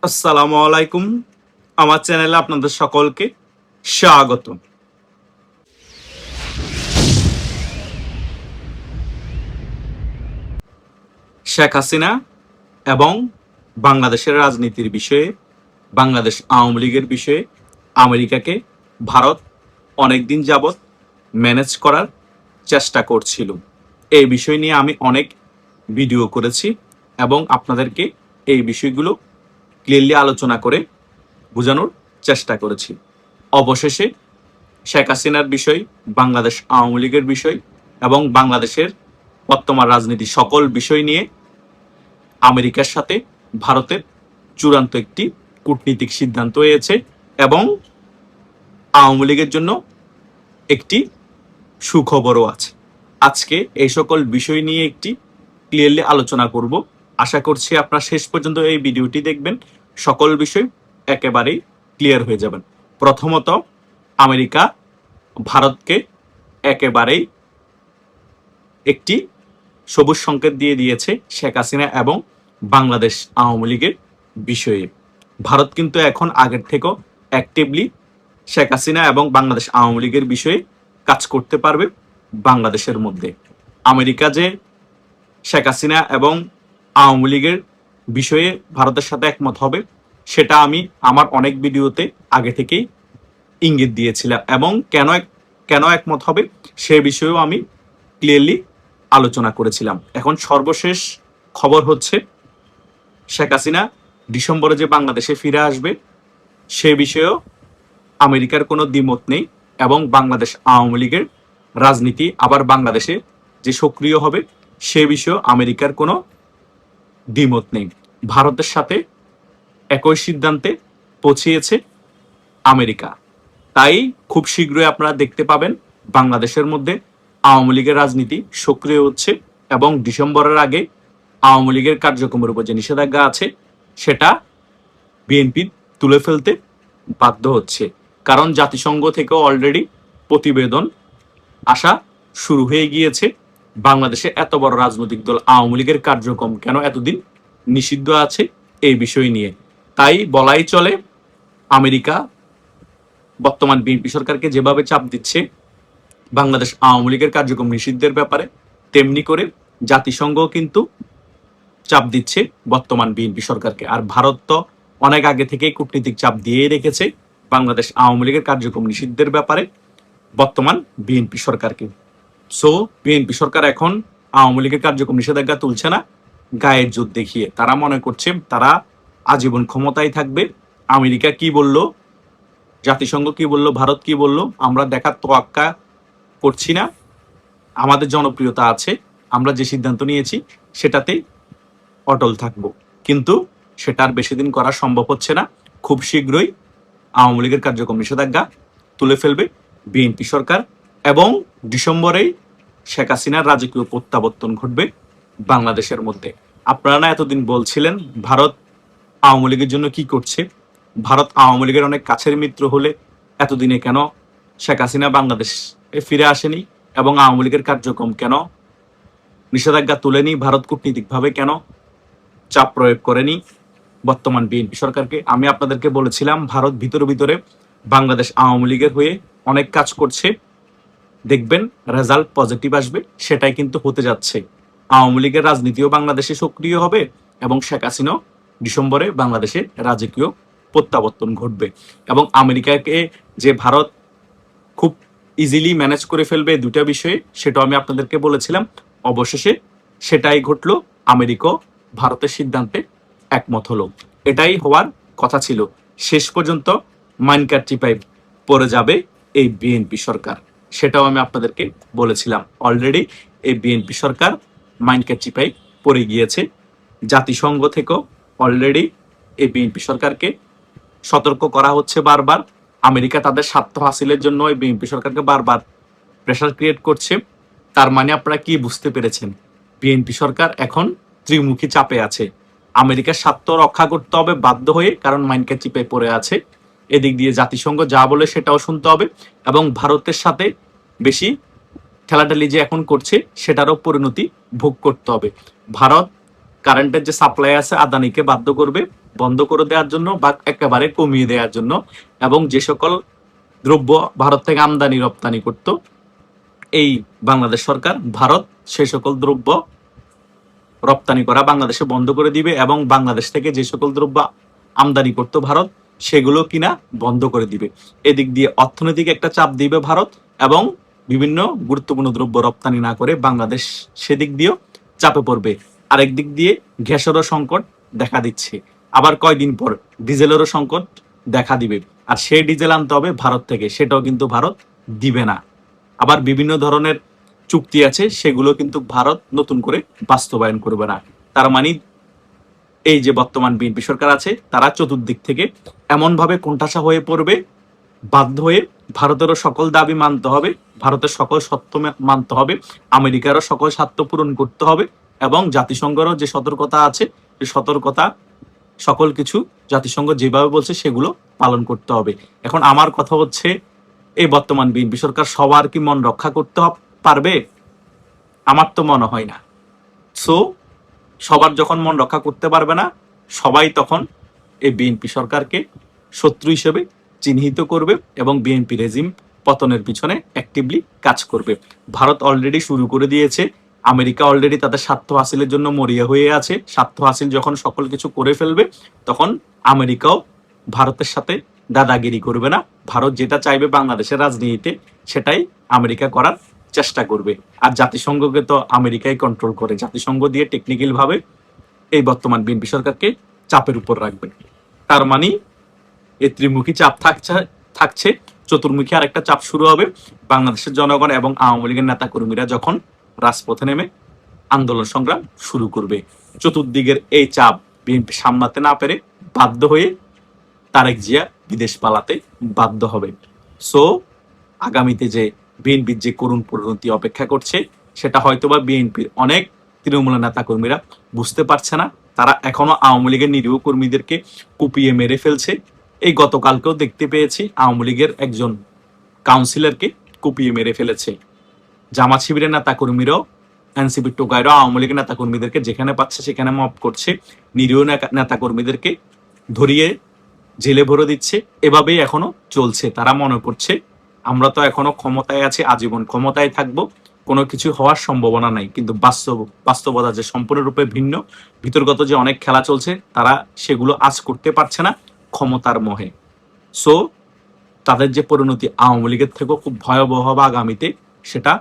আসসালামু আলাইকুম। আমার চ্যানেলে আপনাদের সকলকে স্বাগত। শেখ হাসিনা এবং বাংলাদেশের রাজনীতির বিষয়ে, বাংলাদেশ আওয়ামী লীগের বিষয়ে আমেরিকাকে ভারত অনেকদিন যাবৎ ম্যানেজ করার চেষ্টা করছিল। এই বিষয় নিয়ে আমি অনেক ভিডিও করেছি এবং আপনাদেরকে এই বিষয়গুলো ক্লিয়ারলি আলোচনা করে বোঝানোর চেষ্টা করেছি। অবশেষে শেখ হাসিনার বিষয়, বাংলাদেশ আওয়ামী লীগের বিষয় এবং বাংলাদেশের বর্তমান রাজনীতি সকল বিষয় নিয়ে আমেরিকার সাথে ভারতের চূড়ান্ত একটি কূটনীতিক সিদ্ধান্ত হয়েছে এবং আওয়ামী লীগের জন্য একটি সুখবরও আছে। আজকে এই সকল বিষয় নিয়ে একটি ক্লিয়ারলি আলোচনা করব। আশা করছি আপনারা শেষ পর্যন্ত এই ভিডিওটি দেখবেন, সকল বিষয় একেবারেই ক্লিয়ার হয়ে যাবেন। প্রথমত, আমেরিকা ভারতকে একেবারেই একটি সবুজ সংকেত দিয়ে দিয়েছে শেখ হাসিনা এবং বাংলাদেশ আওয়ামী লীগের বিষয়ে। ভারত কিন্তু এখন আগের থেকেও অ্যাক্টিভলি শেখ হাসিনা এবং বাংলাদেশ আওয়ামী লীগের বিষয়ে কাজ করতে পারবে বাংলাদেশের মধ্যে। আমেরিকা যে শেখ হাসিনা এবং আওয়ামী লীগের বিষয়ে ভারতের সাথে একমত হবে, সেটা আমি আমার অনেক ভিডিওতে আগে থেকেই ইঙ্গিত দিয়েছিলাম এবং কেন একমত হবে সে বিষয়েও আমি ক্লিয়ারলি আলোচনা করেছিলাম। এখন সর্বশেষ খবর হচ্ছে শেখ হাসিনা ডিসেম্বরে যে বাংলাদেশে ফিরে আসবে সে বিষয়েও আমেরিকার কোনো দ্বিমত নেই এবং বাংলাদেশ আওয়ামী লীগের রাজনীতি আবার বাংলাদেশে যে সক্রিয় হবে সে বিষয়েও আমেরিকার কোনো দ্বিমত নেই। ভারতের সাথে একই সিদ্ধান্তে পৌঁছিয়েছে আমেরিকা। তাই খুব শীঘ্রই আপনারা দেখতে পাবেন বাংলাদেশের মধ্যে আওয়ামী লীগের রাজনীতি সক্রিয় হচ্ছে এবং ডিসেম্বরের আগে আওয়ামী লীগের কার্যক্রমের উপর যে নিষেধাজ্ঞা আছে সেটা বিএনপি তুলে ফেলতে বাধ্য হচ্ছে। কারণ জাতিসংঘ থেকেও অলরেডি প্রতিবেদন আসা শুরু হয়ে গিয়েছে বাংলাদেশে এত বড় রাজনৈতিক দল আওয়ামী লীগের কার্যক্রম কেন এতদিন নিষিদ্ধ আছে এই বিষয় নিয়ে। তাই বলাই চলে আমেরিকা বর্তমান বিএনপি সরকারকে যেভাবে চাপ দিচ্ছে বাংলাদেশ আওয়ামী লীগের কার্যক্রম নিষিদ্ধের ব্যাপারে, তেমনি করে জাতিসংঘ কিন্তু চাপ দিচ্ছে বর্তমান বিএনপি সরকারকে। আর ভারত তো অনেক আগে থেকেই কূটনীতিক চাপ দিয়ে রেখেছে বাংলাদেশ আওয়ামী লীগের কার্যক্রম নিষিদ্ধের ব্যাপারে বর্তমান বিএনপি সরকারকে। সো বিএনপি সরকার এখন আওয়ামী লীগের কার্যক্রম নিষেধাজ্ঞা তুলছে না গায়ের জোর দেখিয়ে। তারা মনে করছে তারা আজীবন ক্ষমতায় থাকবে। আমেরিকা কি বলল, জাতিসংঘ কি বলল, ভারত কি বলল, আমরা দেখার তোয়াক্কা করছি না। আমাদের জনপ্রিয়তা আছে, আমরা যে সিদ্ধান্ত নিয়েছি সেটাতেই অটল থাকব। কিন্তু সেটা আর বেশি দিন করা সম্ভব হচ্ছে না। খুব শীঘ্রই আওয়ামী লীগের কার্যক্রম নিষেধাজ্ঞা তুলে ফেলবে বিএনপি সরকার এবং ডিসেম্বরেই শেখ হাসিনার রাজকীয় প্রত্যাবর্তন ঘটবে বাংলাদেশের মধ্যে। আপনারা না এতদিন বলছিলেন ভারত আওয়ামী লীগের জন্য কি করছে, ভারত আওয়ামী লীগের অনেক কাছের মিত্র হলে এতদিনে কেন শেখ হাসিনা বাংলাদেশে ফিরে আসেনি এবং আওয়ামী লীগের কার্যক্রম কেন নিষেধাজ্ঞা তুলেনি, ভারত কূটনীতিকভাবে কেন চাপ প্রয়োগ করেনি বর্তমান বিএনপি সরকারকে। আমি আপনাদেরকে বলেছিলাম ভারত ভিতরে ভিতরে বাংলাদেশ আওয়ামী লীগের হয়ে অনেক কাজ করছে, দেখবেন রেজাল্ট পজিটিভ আসবে। সেটাই কিন্তু হতে যাচ্ছে। আওয়ামী লীগের রাজনীতিও বাংলাদেশে সক্রিয় হবে এবং শেখ হাসিনাও ডিসেম্বরে বাংলাদেশে রাজকীয় প্রত্যাবর্তন ঘটবে এবং আমেরিকাকে যে ভারত খুব ইজিলি ম্যানেজ করে ফেলবে দুটা বিষয়ে, সেটাও আমি আপনাদেরকে বলেছিলাম। অবশেষে সেটাই ঘটলো, আমেরিকা ভারতের সিদ্ধান্তে একমত হলো। এটাই হওয়ার কথা ছিল। শেষ পর্যন্ত মাইনকার চিপায় পড়ে যাবে এই বিএনপি সরকার, সেটাও আমি আপনাদেরকে বলেছিলাম। অলরেডি এই বিএনপি সরকার মাইনকার চিপায় পড়ে গিয়েছে। জাতিসংঘ থেকেও অলরেডি এই বিএনপি সরকারকে সতর্ক করা হচ্ছে বারবার। আমেরিকা তাদের স্বার্থ হাসিলের জন্য এই বিএনপি সরকারকে বারবার প্রেশার ক্রিয়েট করছে। তার মানে আপনারা কি বুঝতে পেরেছেন, বিএনপি সরকার এখন ত্রিমুখী চাপে আছে। আমেরিকার স্বার্থ রক্ষা করতে হবে বাধ্য হয়ে, কারণ মাইনকার চিপে পড়ে আছে। এদিক দিয়ে জাতিসংঘ যা বলে সেটাও শুনতে হবে এবং ভারতের সাথে বেশি ঠেলাঠেলি যে এখন করছে সেটারও পরিণতি ভোগ করতে হবে। ভারত কারেন্টের যে সাপ্লাই আছে আদানিকে বাধ্য করবে বন্ধ করে দেওয়ার জন্য বা একেবারে কমিয়ে দেওয়ার জন্য, এবং যে সকল দ্রব্য ভারত থেকে আমদানি রপ্তানি করত এই বাংলাদেশ সরকার, ভারত সেই সকল দ্রব্য রপ্তানি করা বাংলাদেশে বন্ধ করে দিবে, এবং বাংলাদেশ থেকে যে সকল দ্রব্য আমদানি করতো ভারত সেগুলো কিনা বন্ধ করে দিবে। এদিক দিয়ে অর্থনৈতিক একটা চাপ দিবে ভারত, এবং বিভিন্ন গুরুত্বপূর্ণ দ্রব্য রপ্তানি না করে বাংলাদেশ সেদিক দিয়েও চাপে পড়বে। আরেক দিক দিয়ে গ্যাসেরও সংকট দেখা দিচ্ছে, আবার কয়দিন পর ডিজেলেরও সংকট দেখা দিবে, আর সেই ডিজেল আনতে হবে ভারত থেকে, সেটাও কিন্তু ভারত দিবে না। আবার বিভিন্ন ধরনের চুক্তি আছে সেগুলো কিন্তু ভারত নতুন করে বাস্তবায়ন করবে না। তার মানে এই যে বর্তমান বিএনপি সরকার আছে তারা চতুর্দিক থেকে এমন ভাবে কোণঠাসা হয়ে পড়বে, বাধ্য হয়ে ভারতেরও সকল দাবি মানতে হবে, ভারতের সকল সত্য মানতে হবে, আমেরিকারও সকল স্বার্থ পূরণ করতে হবে, এবং জাতিসংঘেরও যে সতর্কতা আছে সেই সতর্কতা সকল কিছু জাতিসংঘ যেভাবে বলছে সেগুলো পালন করতে হবে। এখন আমার কথা হচ্ছে, এই বর্তমান বিএনপি সরকার সবার কি মন রক্ষা করতে পারবে? আমার তো মনে হয় না। সো সবার যখন মন রক্ষা করতে পারবে না, সবাই তখন এই বিএনপি সরকারকে শত্রু হিসেবে চিহ্নিত করবে এবং বিএনপি রেজিম পতনের পিছনে অ্যাক্টিভলি কাজ করবে। ভারত অলরেডি শুরু করে দিয়েছে, আমেরিকা অলরেডি তাদের স্বার্থ হাসিলের জন্য মরিয়া হয়ে আছে। স্বার্থ হাসিল যখন সকল কিছু করে ফেলবে তখন আমেরিকাও ভারতের সাথে দাদাগিরি করবে না। ভারত যেটা চাইবে বাংলাদেশের রাজনীতিতে সেটাই আমেরিকা করার চেষ্টা করবে। আর জাতিসংঘকে তো আমেরিকাই কন্ট্রোল করে, জাতিসংঘ দিয়ে টেকনিক্যাল ভাবে এই বর্তমান বিএনপি সরকারকে চাপের উপর রাখবে। তার মানে এই ত্রিমুখী চাপ থাকছে, চতুর্মুখী আর একটা চাপ শুরু হবে। বাংলাদেশের জনগণ এবং আওয়ামী লীগের নেতা কর্মীরা যখন রাজপথে নেমে আন্দোলন সংগ্রাম শুরু করবে, চতুর্দিকের এই চাপ বিএনপি সামলাতে না পেরে বাধ্য হয়ে তারেক জিয়া বিদেশ পালাতে বাধ্য হবে। সো আগামীতে যে বিএনপির যে করুণ পরিণতি অপেক্ষা করছে সেটা হয়তোবা বিএনপির অনেক তৃণমূল নেতা কর্মীরা বুঝতে পারছে না। তারা এখনো আওয়ামী লীগের নিরীহ কর্মীদেরকে কুপিয়ে মেরে ফেলছে। এই গতকালকেও দেখতে পেয়েছি আওয়ামী লীগের একজন কাউন্সিলরকে কুপিয়ে মেরে ফেলেছে। জামাত শিবিরের নেতা কর্মীরাও, এনসিপির টোকাইরাও আওয়ামী লীগের নেতা কর্মীদেরকে যেখানে পাচ্ছে সেখানে মপ করছে, নিরীহ নেতা কর্মীদেরকে ধরিয়ে জেলে ভরে দিচ্ছে। এভাবেই এখনো চলছে। তারা মনে করছে আমরা তো এখনো ক্ষমতায় আছি, আজীবন ক্ষমতায় থাকবো, কোনো কিছু হওয়ার সম্ভাবনা নাই। কিন্তু বাস্তবতা যে সম্পূর্ণরূপে ভিন্ন, ভিতরগত যে অনেক খেলা চলছে তারা সেগুলো আজ করতে পারছে না ক্ষমতার মোহে। সো তাদের যে পরিণতি আওয়ামী লীগের থেকেও খুব ভয়াবহ হবে আগামীতে, সেটা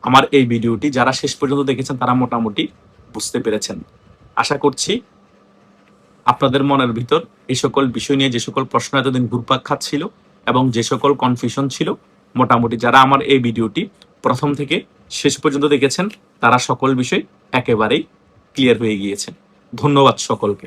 আমার এই ভিডিওটি যারা শেষ পর্যন্ত দেখেছেন তারা মোটামুটি বুঝতে পেরেছেন। আশা করছি আপনাদের মনের ভিতর এই সকল বিষয় নিয়ে যে সকল প্রশ্ন এতদিন ঘুরপাক খাচ্ছিল এবং যে সকল কনফিউশন ছিল, মোটামুটি যারা আমার এই ভিডিওটি প্রথম থেকে শেষ পর্যন্ত দেখেছেন তারা সকল বিষয় একেবারেই ক্লিয়ার হয়ে গিয়েছে। ধন্যবাদ সকলকে।